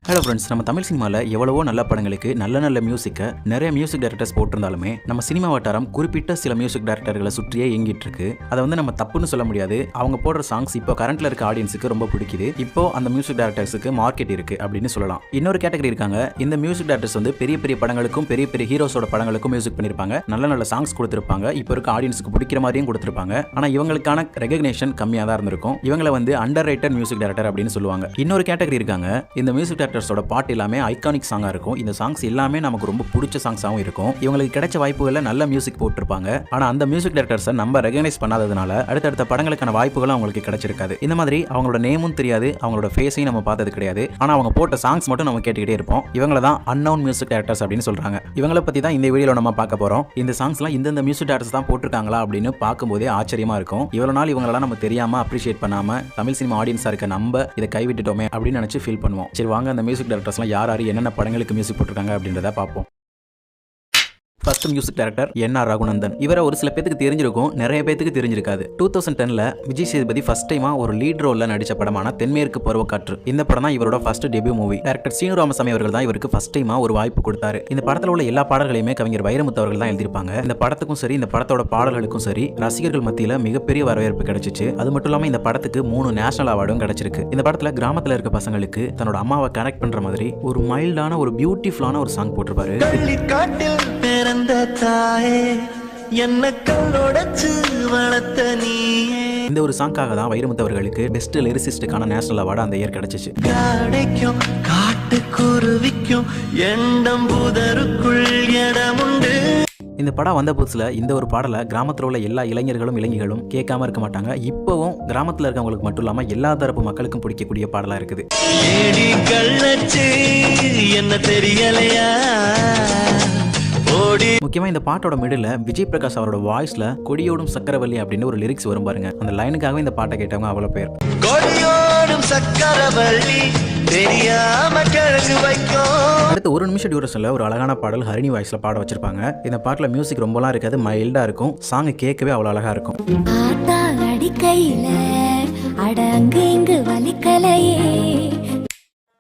Hello friends, நம்ம தமிழ் சினிமாவில் எவ்வளவோ நல்ல படங்களுக்கு நல்ல நல்ல மியூசிக்கை நிறைய மியூசிக் டைரக்டர்ஸ் போட்டிருந்தாலுமே நம்ம சினிமா வட்டாரம் குறிப்பிட்ட சில மியூசிக் டைரக்டர்களை சுற்றியே இயங்கிட்டு இருக்கு. அதை நம்ம தப்புன்னு சொல்ல முடியாது. அவங்க போடுற சாங்ஸ் இப்போ கரண்ட்ல இருக்க ஆடியன்ஸுக்கு ரொம்ப பிடிக்குது. இப்போ அந்த மியூசிக் டைரக்டர்ஸுக்கு மார்க்கெட் இருக்கு அப்படின்னு சொல்லலாம். இன்னொரு கேட்டகரி இருக்காங்க. இந்த மியூசிக் டைரக்டர்ஸ் பெரிய பெரிய படங்களுக்கும் பெரிய பெரிய ஹீரோஸோட படங்களுக்கும் மியூசிக் பண்ணிருப்பாங்க. நல்ல நல்ல சாங்ஸ் கொடுத்திருப்பாங்க. இப்போ இருக்க ஆடியன்ஸுக்கு பிடிக்கிற மாதிரியும் கொடுத்திருப்பாங்க. ஆனா இவங்களுக்கான ரெகக்னேஷன் கம்மியாக தான் இருந்திருக்கும். இவங்களை அண்டர் ரேட்டட் மியூசிக் டைரக்டர் அப்படின்னு சொல்லுவாங்க. இன்னொரு கேட்டகரி இருக்காங்க. இந்த மியூசிக் டைரக்டர்ஸோட பாட்டு எல்லாமே ஐகானிக் சாங்கா இருக்கும். இந்த சாங்ஸ் எல்லாமே நமக்கு ரொம்ப பிடிச்ச சாங்ஸாவும் இருக்கும். இவங்களுக்கு கிடைச்ச வாய்ப்புகள்ல நல்ல மியூசிக் போட்டிருப்பாங்க. ஆனா அந்த மியூசிக் டைரக்டர்ஸை நம்ம ரெகக்னைஸ் பண்ணாததுனால அடுத்தடுத்த படங்களுக்கான வாய்ப்புகளும் அவங்களுக்கு கிடைச்சிருக்காது. இந்த மாதிரி அவங்களோட நேமும் தெரியாது, அவங்களோட ஃபேஸையும் நம்ம பார்த்தது கிடையாது. ஆனா அவங்க போட்ட சாங்ஸ் மட்டும் நம்ம கேட்டுக்கிட்டே இருப்போம். இவங்கள தான் அன்னோன் மியூசிக் டைரக்டர்ஸ் அப்படின்னு சொல்றாங்க. இவங்களை பத்தி தான் இந்த வீடியோல நம்ம பார்க்க போறோம். இந்த சாங்ஸ்லாம் இந்த மியூசிக் டைரக்டர்ஸ் தான் போட்டிருக்காங்களா அப்படின்னு பார்க்கும்போதே ஆச்சரியமா இருக்கும். இவ்வளவு நாள் இவங்களெல்லாம் நம்ம தெரியாம அப்ரிஷியேட் பண்ணாம தமிழ் சினிமா ஆடியன்ஸா இருக்க நம்ம இதை கைவிட்டுட்டோமே அப்படின்னு நினைச்சு ஃபீல் பண்ணுவோம். சரி வாங்க அந்த மியூசிக் டைரக்டர்ஸ்லாம் யார் என்னென்ன படங்களுக்கு மியூசிக் போட்டிருக்காங்க அப்படின்றத பார்ப்போம். First music director என்.ஆர். ரகுநந்தன். இவரை ஒரு சில பேருக்கு தெரிஞ்சிருக்கும், நிறைய பேருக்கு தெரிஞ்சிருக்காது. 2010ல விஜய் சேதுபதி ஃபர்ஸ்ட் டைமா ஒரு லீட் ரோல்ல நடிச்ச படமான தென்மேற்கு பருவக்காற்று. இந்த படம் தான் இவரோட first debut movie. Director Seenu Ramasamy அவர்கள் தான் இவருக்கு ஃபர்ஸ்ட் டைமா ஒரு வாய்ப்பு கொடுத்தாரு. இந்த படத்துல உள்ள எல்லா பாடல்களையுமே கவிஞர் வைரமுத்து அவர்கள் தான் எழுதியிருப்பாங்க. இந்த படத்துக்கும் சரி இந்த படத்தோட பாடல்களுக்கும் சரி ரசிகர்கள் மத்தியில மிகப்பெரிய வரவேற்பு கிடைச்சிச்சு. அது மட்டும் இல்லாம இந்த படத்துக்கு 3 நேஷனல் அவார்டும் கிடைச்சிருக்கு. இந்த படத்துல கிராமத்துல இருக்க பசங்களுக்கு தன்னோட அம்மாவை கனெக்ட் பண்ற மாதிரி ஒரு மைல்டான ஒரு பியூட்டிஃபுல்லான ஒரு சாங் போட்டிருப்பாரு. இந்த ஒரு சாங்காக தான் வைரமுத்து அவர்களுக்கு பெஸ்ட் லிரிசிஸ்டுக்கான நேஷனல் அவார்டு அந்த இயர் கிடைச்சிச்சு. இந்த படம் வந்த புதுசுல இந்த ஒரு பாடலை கிராமத்தில் உள்ள எல்லா இளைஞர்களும் இளைஞர்களும் கேட்காம இருக்க மாட்டாங்க. இப்பவும் கிராமத்தில் இருக்கவங்களுக்கு மட்டும் இல்லாம எல்லா தரப்பு மக்களுக்கும் பிடிக்கக்கூடிய பாடலா இருக்குது. முக்கியமா இந்த பாட்டோட மிடில் விஜய் பிரகாஷ் அவரோட வாய்ஸ்ல கொடியோடும் சக்கரவள்ளி அப்படின்னு ஒரு லிரிக்ஸ் வரும் பாருங்க. அந்த லைனுக்காகவே இந்த பாட்டை கேட்டவங்க அவ்வளவு பேர். அடுத்து 1 நிமிஷம் டியூரேஷன்ல ஒரு அழகான பாடல் ஹரிணி வாய்ஸ்ல பாட வச்சிருப்பாங்க. இந்த பாட்டுல மியூசிக் ரொம்பலாம் இருக்காது, மைல்டா இருக்கும். சாங் கேட்கவே அவ்வளவு அழகா இருக்கும்.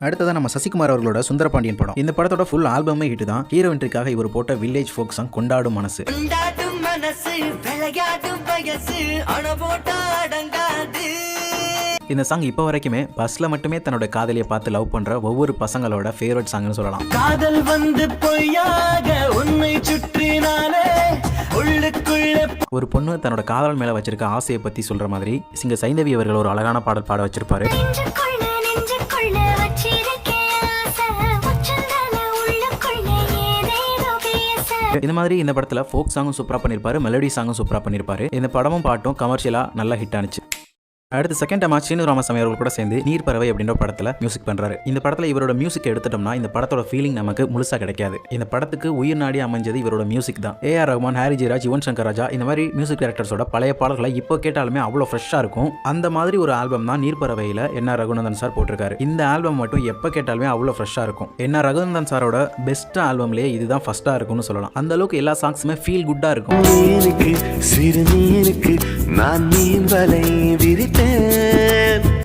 அடுத்ததான் நம்ம சசிகுமார் அவர்களோட சுந்தரபாண்டியன் படம். இந்த படத்தோட ஃபுல் ஆல்பமே ஹிட் தான். ஹீரோ என்ட்ரிக்காக இவர் போட்ட வில்லேஜ் ஃபோக் சாங் கொண்டாடும் மனசு. இந்த சாங் இப்போ வரைக்குமே பஸ்ல மட்டுமே தன்னோட காதலியை பார்த்து லவ் பண்ற ஒவ்வொரு பசங்களோட ஃபேவரட் சாங்னு சொல்லலாம். காதல் வந்து பொய்யாக உன்னை சுற்றினாலே ஒரு பொண்ணு தன்னோட காதல் மேல வச்சிருக்க ஆசையை பத்தி சொல்ற மாதிரி சிங்க சைந்தவி அவர்கள் ஒரு அழகான பாடல் பாட வச்சிருப்பாரு. இந்த மாதிரி இந்த படத்துல ஃபோக் சாங்கும் சூப்பரா பண்ணிருப்பாரு, மெலடி சாங்கும் சூப்பரா பண்ணிருப்பாரு. இந்த படமும் பாட்டும் கமர்ஷியலா நல்லா ஹிட் ஆனிச்சு. அடுத்து செகண்ட் டைமா சீனு ராமசாமி அவர்கள் கூட சேர்ந்து நீர் பறவை அப்படின்ற படத்துல மியூசிக் பண்றாரு. இந்த படத்துல இவரோட மியூசிக் எடுத்துட்டோம்னா இந்த படத்தோட ஃபீலிங் நமக்கு முழுசா கிடைக்காது. இந்த படத்துக்கு உயிர் நாடி அமைஞ்சது இவரோட மியூசிக் தான். ஏ.ஆர். ரஹ்மான், ஹாரி ஜெயராஜ், யுவன் சங்கர் ராஜா இந்த மாதிரி மியூசிக் டைரக்டர்ஸோட பழைய பாடல்களை இப்போ கேட்டாலுமே அவ்வளோ ஃப்ரெஷ்ஷா இருக்கும். அந்த மாதிரி ஒரு ஆல்பம் தான் நீர் பறவையில என்.ஆர். ரகுநந்தன் சார் போட்டிருக்காரு. இந்த ஆல்பம் மட்டும் எப்போ கேட்டாலுமே அவ்வளோ ஃப்ரெஷ்ஷா இருக்கும். என்.ஆர். ரகுநந்தன் சாரோட பெஸ்ட் ஆல்பம்லேயே இதுதான் ஃபர்ஸ்டா இருக்கும்னு சொல்லலாம். அந்த அளவுக்கு எல்லா சாங்ஸுமே ஃபீல் குட்டா இருக்கும்.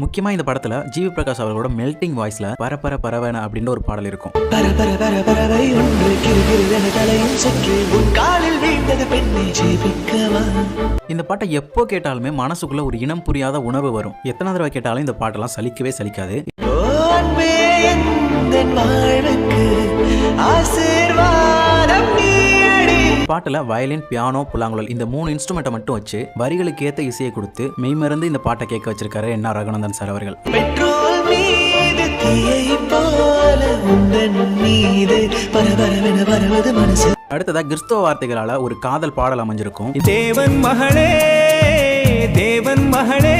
முக்கியமா இந்த படத்துல ஜிவி பிரகாஷ் அவர்களோட மெல்டிங் வாய்ஸ்ல பரபர பரவன அப்படின்ற ஒரு பாடல் இருக்கும். இந்த பாட்டை எப்போ கேட்டாலுமே மனசுக்குள்ள ஒரு இனம் புரியாத உணர்வு வரும். எத்தனை தடவை கேட்டாலும் இந்த பாட்டெல்லாம் சலிக்கவே சலிக்காது. பாட்டுல வயலின், பியானோ, புல்லாங்குழல் இந்த 3 இன்ஸ்ட்ருமெண்ட்டை மட்டும் வச்சு வரிகளுக்கு ஏத்த இசையை கொடுத்து மெய்மறந்து இந்த பாட்டை கேட்க வச்சிருக்காரு என்.ஆர். ரகுநந்தன் சார் அவர்கள். அடுத்ததா கிறிஸ்தவ வார்த்தைகளால ஒரு காதல் பாடல் அமைஞ்சிருக்கும். தேவன் மகளே தேவன் மகளே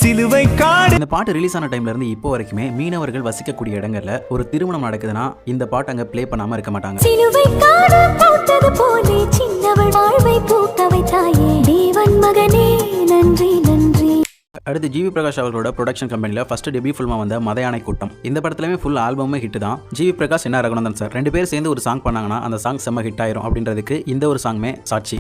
சிலுவை காடு. இந்த பாட்டு ரிலீஸ் ஆன டைம்ல இருந்து இப்போ வரைக்குமே மீனவர்கள் வசிக்கக்கூடிய இடங்கள்ல ஒரு திருமணம் நடக்குதுன்னா இந்த பாட்டு அங்க ப்ளே பண்ணாம இருக்க மாட்டாங்க. சிலுவை காடு பூத்தது போலே சின்னவள் வாழ்வை பூக்க வைத்தாயே தேவன் மகனே நன்றி நன்றி. அடுத்து ஜிவி பிரகாஷ் அவர்களோட ப்ரொடக்ஷன் கம்பெனியில் ஃபர்ஸ்ட் டெபியூ ஃபில்மாக வந்த மதையானை கூட்டம். இந்த படத்துலயுமே ஃபுல் ஆல்பமே ஹிட் தான். ஜிவி பிரகாஷ் என்ன ரகுநந்தன் சார் 2 பேர் சேர்ந்து ஒரு சாங் பண்ணாங்கன்னா அந்த சாங் செம்ம ஹிட் ஆயிரும் அப்படின்றதுக்கு இந்த ஒரு சாங்மே சாட்சி.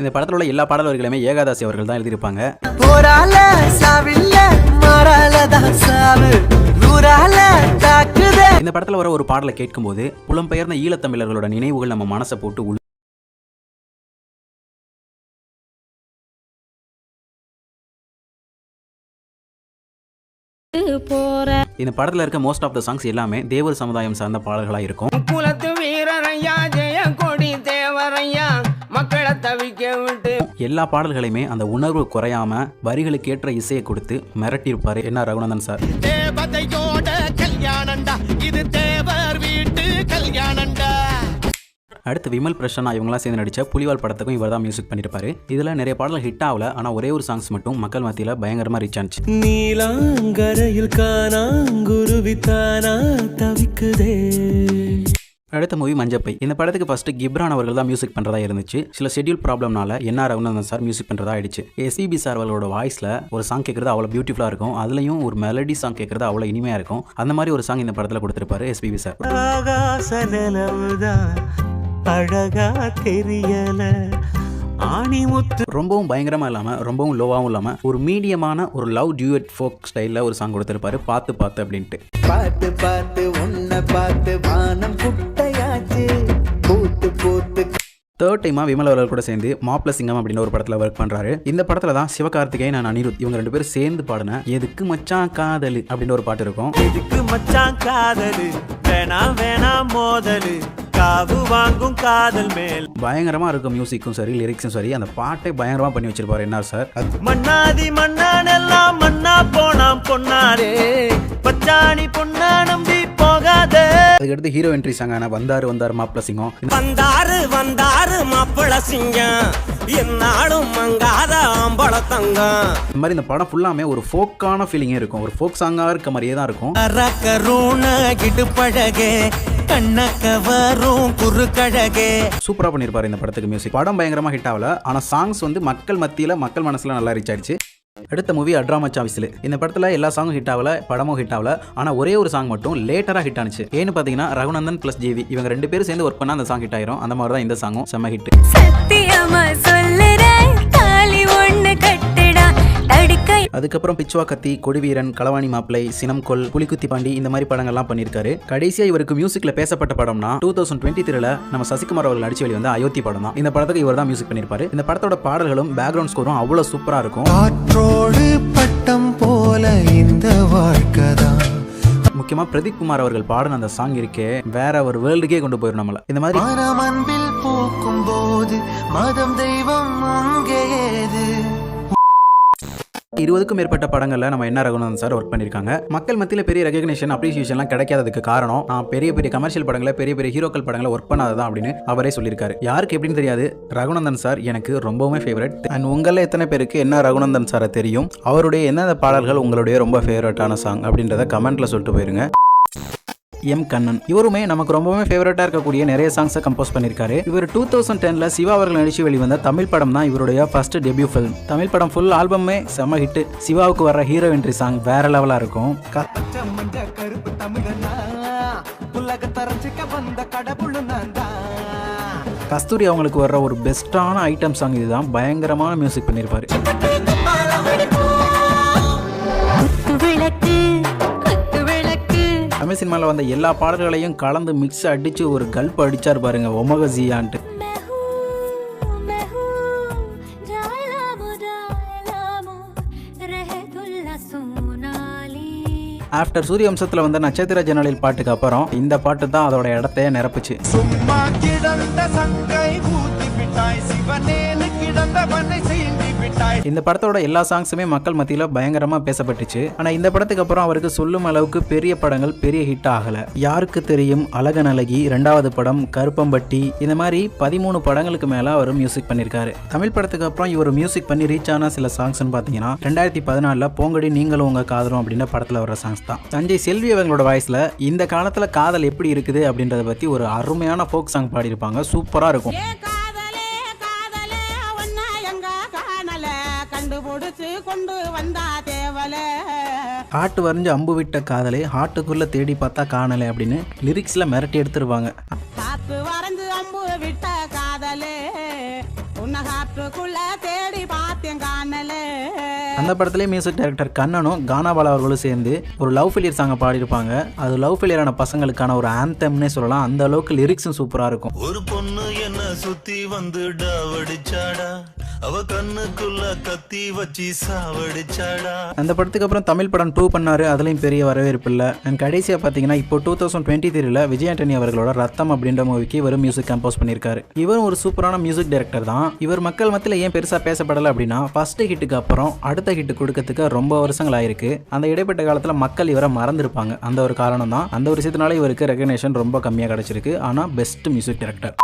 இந்த படத்தில் உள்ள எல்லா பாடல் வரிகளையுமே ஏகாதாசி அவர்கள் தான் எழுதியிருப்பாங்க. இந்த படத்தில் வர ஒரு பாடலை கேட்கும்போது புலம்பெயர்ந்த ஈழத்தமிழர்களோட நினைவுகள் நம்ம மனசை போட்டு இந்த படத்துல இருக்க மோஸ்ட் ஆஃப் த சாங்ஸ் எல்லாமே தேவர் சமுதாயம் சார்ந்த பாடல்களா இருக்கும். எல்லா பாடல்களையுமே அந்த உணர்வு குறையாம வரிகளுக்கு ஏற்ற இசையை கொடுத்து மிரட்டியிருப்பாரு என்ன ரகுநந்தன் சார். அடுத்து விமல் பிரசன்னா இவங்களாம் சேர்ந்து நடிச்ச புலிவால் படத்துக்கும் இவர் தான் மியூசிக் பண்ணியிருப்பாரு. இதுல நிறைய பாடல்கள் ஹிட் ஆகல, ஆனா ஒரே ஒரு சாங்ஸ் மட்டும் மக்கள் மத்தியில பயங்கரமா ரீச் ஆச்சு. அடுத்த மூவி மஞ்சப்பை. இந்த படத்துக்கு ஃபர்ஸ்ட் கிப்ரான் அவர்கள் தான் மியூசிக் பண்றதா இருந்துச்சு. சில ஷெட்யூல் ப்ராப்ளம்னால என்ன ரகுநந்தன் சார் மியூசிக் பண்றதா ஆயிடுச்சு. எஸ்பிபி சார் அவர்களோட வாய்ஸ்ல ஒரு சாங் கேட்கறது அவ்வளவு பியூட்டிஃபுல்லா இருக்கும். அதுலயும் ஒரு மெலடி சாங் கேட்கறது அவ்வளவு இனிமையா இருக்கும். அந்த மாதிரி ஒரு சாங் இந்த படத்துல கொடுத்திருப்பாரு எஸ்பிபி சார். அழகா தெரியல ரொம்பவும் பயங்கரமா இல்லாம ரொம்பவும் லோவாவும் இல்லாம ஒரு மீடியமான ஒரு லவ் டியூட் ஃபோக் ஸ்டைல்ல ஒரு சாங் கொடுத்திருப்பாரு பார்த்து பார்த்து அப்படின்ட்டு. பார்த்து பார்த்து உன்னை பார்த்து வானம் குட்டையாச்சு பூத்து பூத்து. தேர்ட் டைமா விமல் அவர்கள் கூட சேர்ந்து மாப்ள சிங்கம் அப்படின்னு ஒரு படத்துல ஒர்க் பண்றாரு. இந்த படத்துல தான் சிவகார்த்திகேயன் நான் அனிருத் இவங்க 2 பேரும் சேர்ந்து பாடின எதுக்கு மச்சான் காதலு அப்படின்னு ஒரு பாட்டு இருக்கும். எதுக்கு மச்சான் காதலு வேணாம் வேணாம் மோதலு காவு வாங்கும் காதல் மேல். பயங்கரமா இருக்கும் மியூசிக்கும் சரி லிரிக்ஸும் சரி. அந்த பாட்டை பயங்கரமா பண்ணி வச்சிருப்பாரு என்ன சார். மண்ணாதி மண்ணானெல்லாம் மண்ணா போனாம் பொன்னாரே பச்சாணி பொன்னா நம்பி போகாதே. அதுக்கடுத்து ஹீரோ என்ட்ரி சாங்கான வந்தாரு வந்தாரு மாப்பிள சிங்கம். வந்தாரு வந்தாரு மாப்பிள சிங்கம் என்னாலும் மங்காத ஆம்பள தங்கம். இந்த மாதிரி இந்த படம் ஃபுல்லாமே ஒரு ஃபோக்கான ஃபீலிங்கே இருக்கும். ஒரு ஃபோக் சாங்கா இருக்க மாதிரியே தான் இருக்கும். சூப்பரா பண்ணிருப்பாரு இந்த படத்துக்கு மியூசிக். படம் பயங்கரமா ஹிட் ஆகல, ஆனா சாங்ஸ் வந்து மக்கள் மத்தியில மக்கள் மனசுல நல்லா ரீச் ஆயிடுச்சு. அடுத்த மூவி அட்ராமச்சா விசில். இந்த படத்துல எல்லா சாங்கும் ஹிட் ஆகல, படமும் ஹிட் ஆகல, ஆனா ஒரே ஒரு சாங் மட்டும் லேட்டரா ஹிட் ஆனிச்சு. ஏன்னு பாத்தீங்கன்னா ரகுநந்தன் பிளஸ் ஜிவி இவங்க 2 பேரும் சேர்ந்து ஒர்க் பண்ணா அந்த சாங் ஹிட் ஆயிரும். அந்த மாதிரி தான் இந்த சாங்கும் செம்ம ஹிட். அதுக்கப்புறம் பிச்சுவா கத்தி, கொடிவீரன், களவாணி மாப்பிளை, சினம்கொல், புலிக்குத்தி பாண்டி இந்த மாதிரி படங்கள்லாம் பண்ணியிருக்காரு. கடைசியா இவருக்கு மியூசிக்ல பேசப்பட்ட படம்னா 2023ல நம்ம சசிகுமார் அவர்கள் நடிச்சு வெளி வந்த அயோத்தி படம் தான். இந்த படத்துக்கு இவர் தான் மியூசிக் பண்ணியிருப்பாரு. இந்த படத்தோட பாடல்களும் பேக்ரவுண்ட் ஸ்கோரும் அவ்வளவு சூப்பரா இருக்கும். பட்டம் போல இந்த வாழ்க்கைதான். முக்கியமா பிரதீப் குமார் அவர்கள் பாடின அந்த சாங் இருக்கே வேற ஒரு வேர்ல்டுக்கே கொண்டு போயிடும் நம்மள. இந்த மாதிரி மனமன்பில் போக்கும் போது மதம் தெய்வம் அங்கேயேது. 20க்கும் மேற்பட்ட படங்கள்ல நம்ம என்ன ரகுநந்தன் சார் ஒர்க் பண்ணிருக்காங்க. மக்கள் மத்தியில பெரிய ரெகக்னிஷன் அப்ரிசியேஷன்லாம் கிடைக்காததுக்கு காரணம் நான் பெரிய பெரிய கமர்ஷியல் படங்களை பெரிய பெரிய ஹீரோக்கள் படங்களை ஒர்க் பண்ணாததான் அப்படின்னு அவரே சொல்லியிருக்காரு. யாருக்கு எப்படின்னு தெரியாது, ரகுநந்தன் சார் எனக்கு ரொம்பவுமே ஃபேவரட். அண்ட் உங்கள எத்தனை பேருக்கு என்ன ரகுநந்தன் சாரை தெரியும், அவருடைய எந்தெந்த பாடல்கள் உங்களுடைய ரொம்ப ஃபேவரட்டான சாங் அப்படின்றத கமெண்ட்ல சொல்லிட்டு போயிருங்க. எம் கண்ணன் இவருமே நமக்கு ரொம்பவே ஃபேவரட்டா இருக்கக்கூடிய நிறைய சாங்ஸை கம்போஸ் பண்ணியிருக்காரு. இவர் 2010ல சிவா அவர்கள் நடிச்சு வெளிவந்த தமிழ் படம் தான் இவருடைய ஃபர்ஸ்ட் டெபியூ ஃபில்ம். தமிழ் படம் ஃபுல் ஆல்பமே செம்ம ஹிட். சிவாவுக்கு வர ஹீரோ என்ட்ரி சாங் வேற லெவலா இருக்கும். கஸ்தூரி அவங்களுக்கு வர்ற ஒரு பெஸ்டான ஐட்டம் சாங் இதுதான். பயங்கரமான மியூசிக் பண்ணியிருப்பாரு. தமிழ் சினிமாவில் வந்த எல்லா பாடல்களையும் கலந்து மிக்ஸ் அடிச்சு ஒரு கல்ப் அடிச்சார் பாருங்க ஒமகசியான்ட்டு. ஆஃப்டர் சூரிய வம்சத்தில் வந்த நட்சத்திர ஜன்னலில் பாட்டுக்கு அப்புறம் இந்த பாட்டு தான் அதோட இடத்தையே நிரப்புச்சு. இந்த படத்தோட எல்லா சாங்ஸுமே மக்கள் மத்தியில பயங்கரமா பேசப்பட்டுச்சு. ஆனா இந்த படத்துக்கு அப்புறம் அவருக்கு சொல்லும் அளவுக்கு பெரிய படங்கள் பெரிய ஹிட் ஆகல. யாருக்கு தெரியும், அழகன் அழகி, 2வது படம், கருப்பம்பட்டி, இந்த மாதிரி 13 படங்களுக்கு மேல அவர் மியூசிக் பண்ணிருக்காரு. தமிழ் படத்துக்கு அப்புறம் இவர் மியூசிக் பண்ணி ரீச் ஆன சில சாங்ஸ் பாத்தீங்கன்னா 2014ல போங்கடி நீங்களும் உங்க காதலும் அப்படின்ற படத்துல வர சாங்ஸ் தான். சஞ்சய் செல்வி அவங்களோட வாய்ஸ்ல இந்த காலத்துல காதல் எப்படி இருக்குது அப்படின்றத பத்தி ஒரு அருமையான ஃபோக் சாங் பாடியிருப்பாங்க. சூப்பரா இருக்கும். கொண்டு வந்தா தேவல ஹார்ட் வரைஞ்சு அம்பு விட்ட காதலை ஹார்ட்டுக்குள்ள தேடி பார்த்தா காணலை அப்படின்னு லிரிக்ஸ்ல மிரட்டி எடுத்துருவாங்க. காத்து வரைஞ்சு அம்பு விட்ட காதலே உன்னை காட்டுக்குள்ள தேடி பார்த்தேன் காணலே. அந்த படத்திலே மியூசிக் டைரக்டர் கண்ணனும் கானாபாலா அவர்களும் சேர்ந்து ஒரு லவ் ஃபெயிலியர் சாங்கை பாடியிருப்பாங்க. அது லவ் ஃபெயிலியரான பசங்களுக்கான ஒரு ஆந்தம்னே சொல்லலாம். அந்த அளவுக்கு லிரிக்ஸும் சூப்பரா இருக்கும். ஒரு பொண்ணு என்ன சுத்தி வந்து டாவடிச்சாடா, அவ கண்ணுக்குள்ள கத்தி வச்சு சாவடிச்சாடா. அந்த படத்துக்கு அப்புறம் தமிழ் படம் 2 பண்ணாரு. அதுலயும் பெரிய வரவேற்பு இல்லை. அண்ட் கடைசியா பாத்தீங்கன்னா இப்போ 2023 விஜய் ஆண்டனி அவர்களோட ரத்தம் அப்படின்ற மூவிக்கு இவர் மியூசிக் கம்போஸ் பண்ணியிருக்காரு. இவர் ஒரு சூப்பரான மியூசிக் டைரக்டர் தான். இவர் மக்கள் மத்தியில் ஏன் பெருசா பேசப்படலை அப்படின்னா ஃபர்ஸ்ட் ஹிட்டுக்கு அப்புறம் அடுத்த ஹிட் கொடுக்கறதுக்கு ரொம்ப வருஷங்கள் ஆயிருக்கு. அந்த இடைப்பட்ட காலத்துல மக்கள் இவரை மறந்துருப்பாங்க. அந்த ஒரு காரணம் தான். அந்த ஒரு விஷயத்தினால இவருக்கு ரெகக்னேஷன் ரொம்ப கம்மியா கிடைச்சிருக்கு. ஆனா பெஸ்ட் மியூசிக் டைரக்டர்.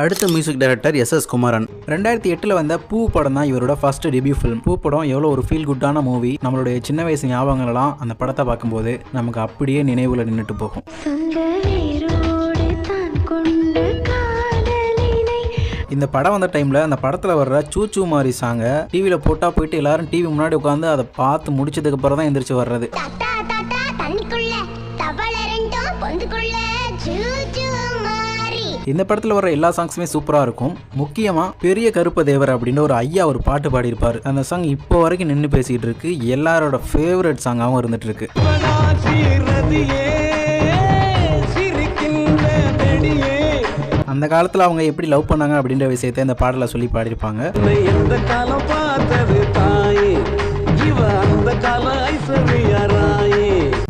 அடுத்த மியூசிக் டைரக்டர் எஸ் குமாரன். 2008 வந்த பூ படம் தான் இவரோட ஃபர்ஸ்ட் டெபியூ ஃபிலிம். பூ படம் எவ்வளோ ஒரு ஃபீல் குட்டான மூவி. நம்மளுடைய சின்ன வயசு ஞாபகங்கள்லாம் அந்த படத்தை பார்க்கும்போது நமக்கு அப்படியே நினைவுல நின்றுட்டு போகும். இந்த படம் வந்த டைமில் அந்த படத்தில் வர்ற சூச்சு மாதிரி சாங்கை டிவியில் போட்டால் போயிட்டு எல்லாரும் டிவி முன்னாடி உட்காந்து அதை பார்த்து முடிச்சதுக்கு அப்புறம் தான் எந்திரிச்சு வர்றது. இந்த படத்தில் வர எல்லா சாங்ஸுமே சூப்பராக இருக்கும். முக்கியமாக பெரிய கருப்ப தேவர் அப்படின்ற ஒரு ஐயா ஒரு பாட்டு பாடியிருப்பார். அந்த சாங் இப்போ வரைக்கும் நின்று பேசிக்கிட்டு இருக்கு. எல்லாரோட ஃபேவரட் சாங்காகவும் இருந்துட்டு இருக்கு. அந்த காலத்தில் அவங்க எப்படி லவ் பண்ணாங்க அப்படின்ற விஷயத்தை இந்த பாடலை சொல்லி பாடியிருப்பாங்க.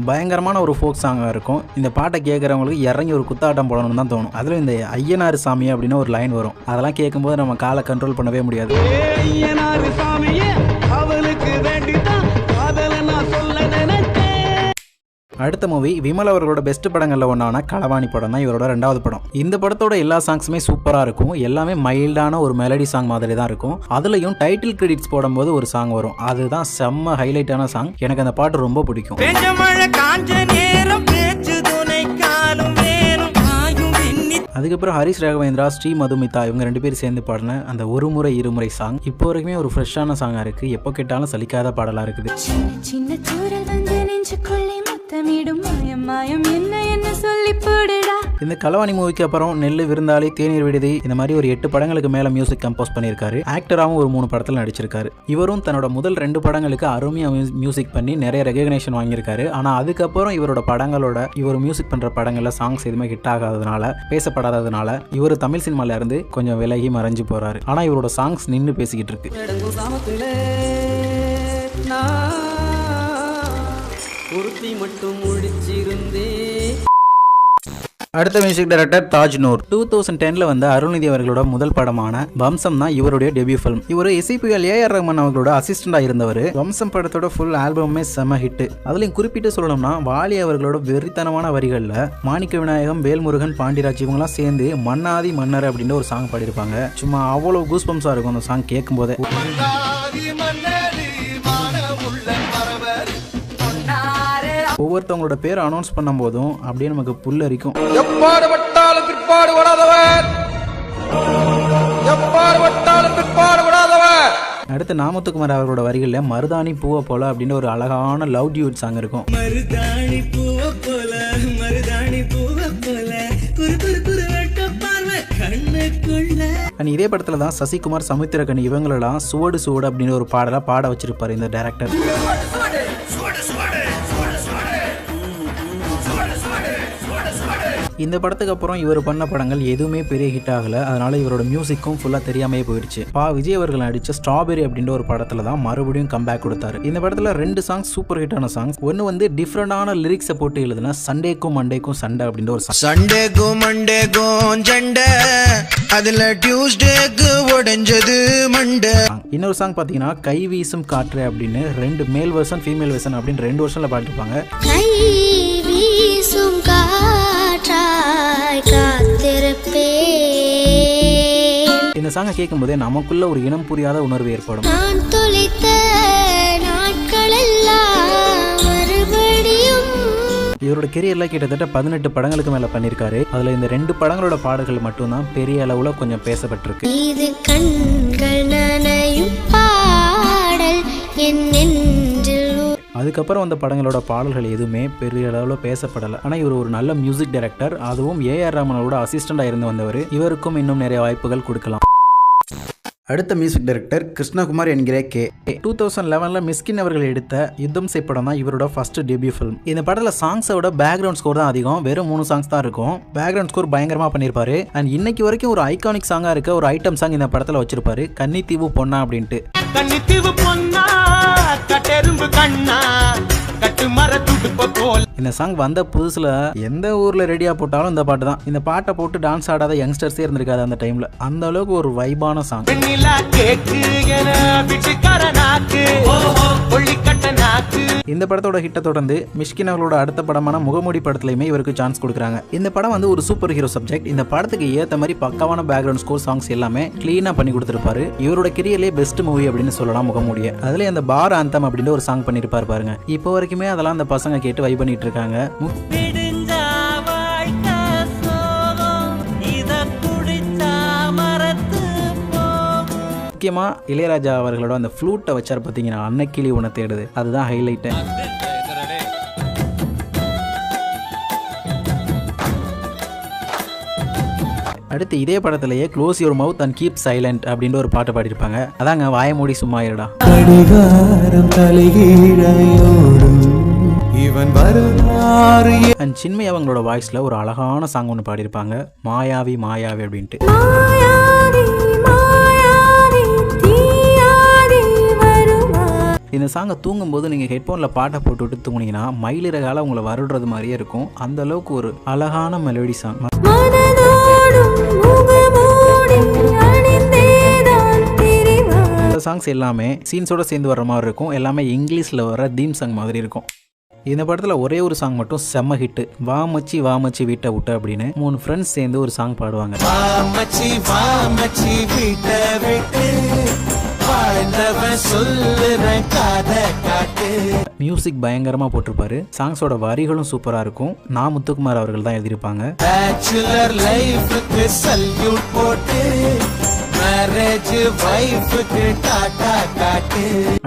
பயங்கரமான ஒரு ஃபோக் சாங்காக இருக்கும். இந்த பாட்டை கேட்குறவங்களுக்கு இறங்கி ஒரு குத்தாட்டம் போடணும்னு தான் தோணும். அதில் இந்த ஐயனார் சாமி அப்படின்னு ஒரு லைன் வரும். அதெல்லாம் கேட்கும்போது நம்ம காலை கண்ட்ரோல் பண்ணவே முடியாது. அடுத்த மூவி விமல் அவர்களோட பெஸ்ட் படங்கள்ல ஒன்றான களவாணி படம் தான் இவரோட 2வது படம். இந்த படத்தோட எல்லா சாங்ஸுமே சூப்பராக இருக்கும். எல்லாமே மைல்டான ஒரு மெலடி சாங் மாதிரி தான் இருக்கும். அதுலயும் டைட்டில் கிரெடிட்ஸ் போடும்போது ஒரு சாங் வரும். அதுதான் செம்ம ஹைலைட்டான சாங். எனக்கு அந்த பாட்டு ரொம்ப பிடிக்கும். அதுக்கப்புறம் ஹரிஷ் ராகவேந்திரா, ஸ்ரீ மதுமிதா இவங்க 2 பேரும் சேர்ந்து பாடின அந்த ஒரு முறை இருமுறை சாங் இப்போ வரைக்குமே ஒரு ஃப்ரெஷ்ஷான சாங்காக இருக்கு. எப்போ கேட்டாலும் சலிக்காத பாடலாக இருக்குது. இந்த களவாணி மூவிக்கு அப்புறம் நெல்லு விருந்தாளி, தேநீர் விடுதி இந்த மாதிரி ஒரு 8 படங்களுக்கு மேல மியூசிக் கம்போஸ் பண்ணியிருக்காரு. ஆக்டராகவும் ஒரு 3 படத்தில் நடிச்சிருக்காரு. இவரும் தன்னோட முதல் 2 படங்களுக்கு அருமையா மியூசிக் பண்ணி நிறைய ரெகக்னேஷன் வாங்கியிருக்காரு. ஆனா அதுக்கப்புறம் இவரோட படங்களோட இவர் மியூசிக் பண்ற படங்கள்ல சாங்ஸ் எதுவுமே ஹிட் ஆகாததுனால, பேசப்படாததுனால இவர் தமிழ் சினிமால இருந்து கொஞ்சம் விலகி மறைஞ்சு போறாரு. ஆனா இவரோட சாங்ஸ் நின்று பேசிக்கிட்டு இருக்கு. அடுத்த மியூசிக் டைரக்டர் தாஜ் நூர். 2010 வந்த அருள்நிதி அவர்களோட முதல் படமான வம்சம் தான் இவருடைய டெபியூ ஃபிலிம். இவர் இசைப்புயல் ஏஆர் ரஹ்மான் அவர்களோட அசிஸ்டண்டா இருந்தவர். வம்சம் படத்தோட ஃபுல் ஆல்பமே செம ஹிட். அதுலயும் குறிப்பிட்டு சொல்லணும்னா வாலி அவர்களோட வெறித்தனமான வரிகள்ல மாணிக்க விநாயகம், வேல்முருகன், பாண்டிராஜ் இவங்கெல்லாம் சேர்ந்து மன்னாதி மன்னர் அப்படின்ற ஒரு சாங் பாடியிருப்பாங்க. சும்மா அவ்வளவு கூஸ்பம்ஸா இருக்கும் அந்த சாங் கேட்கும் போதே. ஒவ்வொருத்தவங்களோட பேர் அனௌன்ஸ் பண்ணும் போதும் அப்படியே நமக்கு புல்லரிக்கும். அடுத்து நாமத்துக்குமார் அவர்களோட வரிகளில் மருதாணி பூவை போல அப்படின்னு ஒரு அழகான லவ் டியூட் சாங் இருக்கும். இதே படத்துல தான் சசிகுமார், சமுத்திரக்கனி இவங்களெல்லாம் சுவடு சுவடு அப்படின்னு ஒரு பாடலை பாட வச்சிருப்பாரு இந்த டைரக்டர். இந்த படத்துக்கு அப்புறம் இவர் பண்ண படங்கள் எதுவுமே பெரிய ஹிட் ஆகல. அதனால இவரோட மியூசிக்கும் ஃபுல்லா தெரியாமே போயிடுச்சு. விஜய் அவர்கள் நடிச்ச ஸ்ட்ராபெரி அப்படின்ற ஒரு படத்துல தான் மறுபடியும் கம்பேக் கொடுத்தாரு. இந்த படத்துல 2 சாங்ஸ் சூப்பர் ஹிட்டான சாங்ஸ். ஒன்னு வந்து டிஃப்ரெண்டான லிரிக்ஸை போட்டு எழுதுன சண்டேக்கும் மண்டேக்கும் சண்டை அப்படின்ற ஒரு சாங். சண்டேக்கும் மண்டேக்கும் சண்டை, அதுல டியூஸ்டேக்கு உடைஞ்சது மண்டை. இன்னொரு சாங் பாத்தீங்கன்னா கை வீசும் காற்று அப்படின்னு 2 மேல் வெர்ஷன் ஃபீமேல் வெர்ஷன் அப்படின்னு 2 வெர்ஷன்ல பாடிருப்பாங்க. கை வீசும் இந்த சாங்கை கேட்கும் போதே நமக்குள்ள ஒரு இனம் புரியாத உணர்வு ஏற்படும். இவரோட கெரியர்ல கிட்டத்தட்ட 18 படங்களுக்கு மேல பண்ணிருக்காரு. அதுல இந்த 2 படங்களோட பாடல்கள் மட்டும்தான் பெரிய அளவுல கொஞ்சம் பேசப்பட்டிருக்கு. இது கண்கள் நனையும் பாடல். என் நெஞ்சில் அதுக்கப்புறம் அந்த படங்களோட பாடல்கள் எதுவுமே பெரிய அளவில் பேசப்படலை. ஆனால் இவர் ஒரு நல்ல மியூசிக் டைரக்டர், அதுவும் ஏஆர் ரஹ்மானோட அசிஸ்டண்டாக இருந்து வந்தவர். இவருக்கும் இன்னும் நிறைய வாய்ப்புகள் கொடுக்கலாம். அடுத்த மியூசிக் டைரக்டர் கிருஷ்ணகுமார் என்கிற கே. 2011 மிஸ்கின் அவர்கள் எடுத்த யுத்தம் செய் படம் தான் இவரோட ஃபர்ஸ்ட் டெபியூ ஃபிலிம். இந்த படத்தில் சாங்ஸோட பேக்ரவுண்ட் ஸ்கோர் தான் அதிகம், வெறும் 3 சாங்ஸ் தான் இருக்கும். பேக்ரவுண்ட் ஸ்கோர் பயங்கரமாக பண்ணியிருப்பாரு. அண்ட் இன்னைக்கு வரைக்கும் ஒரு ஐகானிக் சாங்காக இருக்க ஒரு ஐட்டம் சாங் இந்த படத்தில் வச்சிருப்பாரு, கன்னித்தீவு பொண்ணா அப்படின்ட்டு. கன்னித்தீவு பொண்ணா கட்டெரும்பு கண்ணா கட்டு மர துடுப்ப போல். இந்த சாங் வந்த புதுசுல எந்த ஊர்ல ரெடியா போட்டாலும் இந்த பாட்டு தான். இந்த பாட்டை போட்டு டான்ஸ் ஆடாத யங்ஸ்டர்ஸே இருந்திருக்காது அந்த டைம்ல. அந்த அளவுக்கு ஒரு வைபான சாங். இந்த படத்தோட ஹிட்டை தொடர்ந்து மிஷ்கின் அவர்களோட அடுத்த படமான முகமூடி படத்துலயுமே இவருக்கு சான்ஸ் கொடுக்குறாங்க. இந்த படம் வந்து ஒரு சூப்பர் ஹீரோ சப்ஜெக்ட். இந்த படத்துக்கு ஏத்த மாதிரி பக்காவான பேக்ரவுண்ட் ஸ்கோர் சாங்ஸ் எல்லாமே கிளீனா பண்ணி கொடுத்திருப்பாரு. இவரோட கெரியர்லயே பெஸ்ட் மூவி அப்படின்னு சொல்லலாம் முகமூடிய. அதுல அந்த பார் ஆந்தம் அப்படின்னு ஒரு சாங் பண்ணிருப்பாரு பாருங்க. இப்போ வரைக்குமே அதெல்லாம் அந்த பசங்க கேட்டு வைப் பண்ணிட்டு இருக்காங்க. முக்கியமா இளையராஜா அவர்களோட அந்த ஃப்ளூட்டை வச்சார் பார்த்தீங்கன்னா, அன்னக்கிளி உன தேடுது, அதுதான் ஹைலைட். அடுத்து இதே படத்திலேயே close your mouth and keep silent அப்படின்ற ஒரு பாட்டு பாடியிருப்பாங்க. அதாங்க வாய மூடி சும்மா இருடா. அண்ட் சின்மை அவங்களோட வாய்ஸ்ல ஒரு அழகான சாங் ஒன்று பாடியிருப்பாங்க, மாயாவி மாயாவி அப்படின்ட்டு. இந்த சாங்கை தூங்கும்போது நீங்கள் ஹெட்ஃபோனில் பாட்டை போட்டுவிட்டு தூங்குனீங்கன்னா மயிலிறகால உங்களை வருடுறது மாதிரியே இருக்கும். அந்த அளவுக்கு ஒரு அழகான மெலோடி சாங். இந்த சாங்ஸ் எல்லாமே சீன்ஸோட சேர்ந்து வர்ற மாதிரி இருக்கும். எல்லாமே இங்கிலீஷில் வர தீம் சாங் மாதிரி இருக்கும். இந்த படத்தில் ஒரே ஒரு சாங் மட்டும் செம்ம ஹிட்டு, வா மச்சி வீட்டை விட்டு அப்படின்னு 3 ஃப்ரெண்ட்ஸ் சேர்ந்து ஒரு சாங் பாடுவாங்க. மியூசிக் பயங்கரமா போட்டிருப்பாரு. சாங்ஸோட வரிகளும் சூப்பரா இருக்கும். நான் முத்துக்குமார் அவர்கள் தான் எழுதியிருப்பாங்க.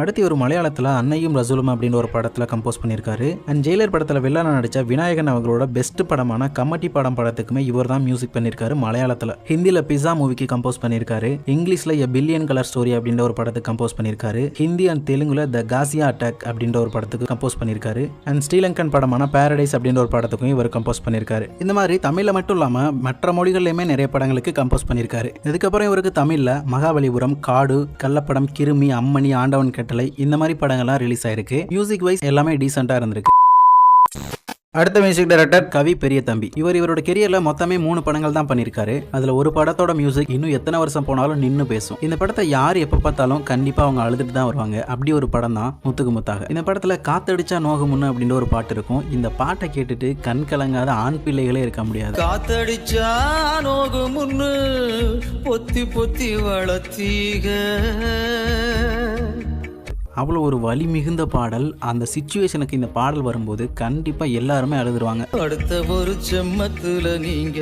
அடுத்து ஒரு மலையாளத்துல அன்னையும் ரசூலும் அப்படின்னு ஒரு படத்துல கம்போஸ் பண்ணியிருக்காரு. அண்ட் ஜெயிலர் படத்துல வில்லனா நடிச்ச விநாயகன் அவர்களோட பெஸ்ட் படமான கம்மட்டி படத்துக்குமே இவர் தான் மியூசிக் பண்ணியிருக்காரு மலையாளத்துல. ஹிந்தில பிஸா மூவிக்கு கம்போஸ் பண்ணியிருக்காரு. இங்கிலீஷ்ல எ பில்லியன் கலர் ஸ்டோரி அப்படின்ற ஒரு படத்துக்கு கம்போஸ் பண்ணியிருக்காரு. ஹிந்தி அண்ட் தெலுங்குல த காசியா அட்டாக் அப்படின்ற ஒரு படத்துக்கு கம்போஸ் பண்ணியிருக்காரு. அண்ட் ஸ்ரீலங்கன் படமான பாரடைஸ் அப்படின்ற ஒரு படத்துக்கும் இவர் கம்போஸ் பண்ணியிருக்காரு. இந்த மாதிரி தமிழ்ல மட்டும் இல்லாம மற்ற மொழிகள்லயுமே நிறைய படங்களுக்கு கம்போஸ் பண்ணியிருக்காரு. இதுக்கப்புறம் இவருக்கு தமிழ்ல மகாபலிபுரம், காடு, கள்ளப்படம், கிருமி, அம்மணி, ஆண்டவன் கட்டளை இந்த மாதிரி படங்கள்லாம் ரிலீஸ் ஆயிருக்கு. மியூசிக் வைஸ் எல்லாமே டீசெண்டா இருந்திருக்கு. அடுத்த மியூசிக் டைரக்டர் கவி பெரிய தம்பி. இவரோட கெரியர்ல மொத்தமே 3 படங்கள் தான் பண்ணியிருக்காரு. அதுல ஒரு படத்தோட மியூசிக் இன்னும் எத்தனை வருஷம் போனாலும் நின்று பேசும். இந்த படத்தை யார் எப்ப பார்த்தாலும் கண்டிப்பா அவங்க அழுதுட்டு தான் வருவாங்க. அப்படி ஒரு படம் தான் முத்துக்கு முத்தாக. இந்த படத்துல காத்தடிச்சா நோகு முன்னு அப்படின்ற ஒரு பாட்டு இருக்கும். இந்த பாட்டை கேட்டுட்டு கண் கலங்காத ஆண் பிள்ளைகளே இருக்க முடியாது. காத்தடிச்சா நோகு முன்னு பொத்தி பொத்தி வளர்த்தீக, அவ்வளோ ஒரு வலி மிகுந்த பாடல். அந்த சிச்சுவேஷனுக்கு இந்த பாடல் வரும்போது கண்டிப்பாக எல்லாருமே அழுதுருவாங்க. அடுத்த ஒரு செம்மத்துல நீங்க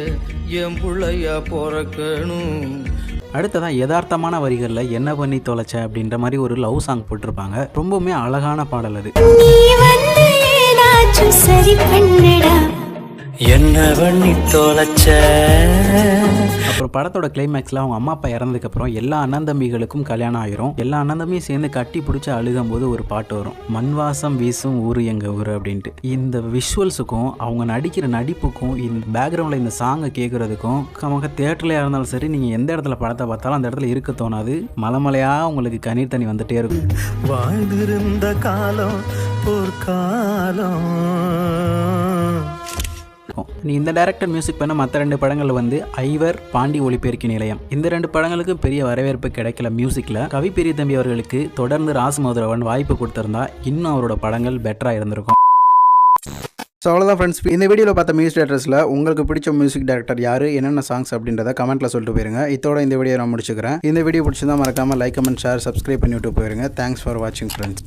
என் புள்ளையா பிறக்கணும். அடுத்ததான் யதார்த்தமான வரிகளில் என்ன பண்ணி தொலைச்ச அப்படின்ற மாதிரி ஒரு லவ் சாங் போட்டிருப்பாங்க. ரொம்பவுமே அழகான பாடல் அது. என்ன பண்ணி தொலைச்ச. அப்புறம் படத்தோட கிளைமேக்ஸ்ல அவங்க அம்மா அப்பா இறந்ததுக்கு அப்புறம் எல்லா அண்ணன் தம்பிகளுக்கும் கல்யாணம் ஆயிரும். எல்லா அண்ணன் தம்பியும் சேர்ந்து கட்டி பிடிச்சி அழுகும் போது ஒரு பாட்டு வரும், மண்வாசம் வீசும் ஊரு எங்க ஊரு அப்படின்ட்டு. இந்த விஷுவல்ஸுக்கும் அவங்க நடிக்கிற நடிப்புக்கும் இந்த பேக்ரவுண்ட்ல இந்த சாங்கை கேட்கறதுக்கும் நமக்கு தியேட்டர்ல இருந்தாலும் சரி, நீங்க எந்த இடத்துல படத்தை பார்த்தாலும் அந்த இடத்துல இருக்க தோணாது. மலைமலையா உங்களுக்கு கண்ணீர் தண்ணி வந்துட்டே இருக்கும். வாழ்ந்திருந்த காலம் ஒரு காலம். நீ இந்த டைரக்டர் மியூசிக் பண்ண மற்ற 2 படங்கள் வந்து ஐவர், பாண்டி ஒளிபெருக்கி நிலையம். இந்த 2 படங்களுக்கு பெரிய வரவேற்பு கிடைக்கல மியூசிக்ல. கவி பெரிய தம்பி அவர்களுக்கு தொடர்ந்து ராசமோதிரவன் வாய்ப்பு கொடுத்திருந்தா இன்னும் அவரோட படங்கள் பெட்டரா இருந்திருக்கும். ஸோ அவ்வளோதான் ஃப்ரெண்ட்ஸ். இந்த வீடியோவில் பார்த்த மியூசிக் டைரக்டர்ஸில் உங்களுக்கு பிடிச்ச மியூசிக் டைரக்டர் யார், என்னென்ன சாங்ஸ் அப்படின்றத கமெண்ட்டில் சொல்லிட்டு போயிருங்க. இதோட இந்த வீடியோ நான் முடிச்சுக்கிறேன். இந்த வீடியோ பிடிச்சிருந்தா மறக்காமல் லைக், கமெண்ட், ஷேர், சப்ஸ்கிரைப் பண்ணிவிட்டு போயிருங்க. தேங்க்ஸ் ஃபார் வாட்சிங் ஃப்ரெண்ட்ஸ்.